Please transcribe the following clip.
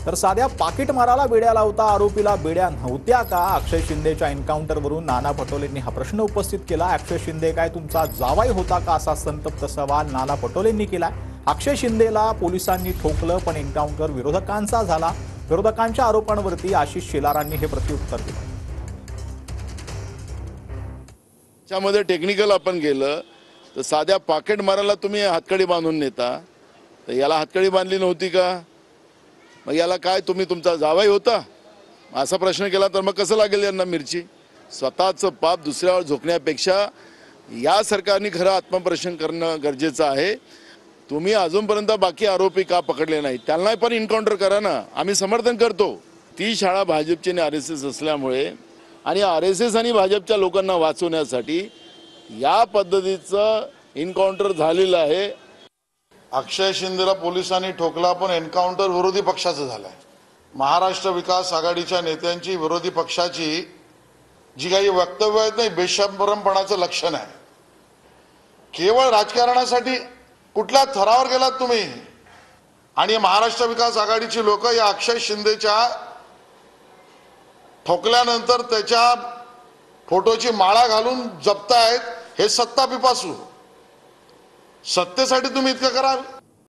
तर साध्या पाकिट माराला बेड्या लावता आरोपीला बेड्या नव्हत्या का? अक्षय शिंदेच्या एन्काउंटरवरून नाना पटोलेंनी हा प्रश्न उपस्थित केला। अक्षय शिंदे काय तुमचा जावाई होता का, असा संतप्त सवाल नाना पटोलेंनी केला। अक्षय शिंदेला पोलिसांनी ठोकलं, पण एन्काउंटर विरोधकांचा झाला। विरोधकांच्या आरोपांवरती आशिष शेलारांनी हे प्रत्युत्तर दिलं। त्यामध्ये टेक्निकल आपण गेलं तर साध्या पाकिट मारायला तुम्ही हातकडी बांधून नेता, तर याला हातकडी बांधली नव्हती का? मग याला काय तुम्ही तुमचा जावाई होता असा प्रश्न केला तर मग कसं लागेल यांना मिरची? स्वतःचं पाप दुसऱ्यावर झोकण्यापेक्षा या सरकारने खरं आत्मपरीक्षण करणं गरजेचं आहे। तुम्ही अजूनपर्यंत बाकी आरोपी का पकडले नाही, त्यांना पण एन्काउंटर करा ना, आम्ही समर्थन करतो। ती शाळा भाजपची आणि RSS असल्यामुळे आणि RSS आणि भाजपच्या लोकांना वाचवण्यासाठी या पद्धतीचं एन्काउंटर झालेलं आहे। अक्षय शिंदेला पोलिसांनी ठोकला, पण एन्काउंटर विरोधी पक्षाचं झालंय। महाराष्ट्र विकास आघाडीच्या नेत्यांची विरोधी पक्षाची जी काही वक्तव्य आहेत ना, बेशरमपणाचं लक्षण आहे। केवळ राजकारणासाठी कुठल्या थरावर गेलात तुम्ही? आणि महाराष्ट्र विकास आघाडीची लोक या अक्षय शिंदेच्या ठोकल्यानंतर त्याच्या फोटोची माळा घालून जपतायत। हे सत्ता पिपासू, सत्तेसाठी तुम्ही इतकं कराल?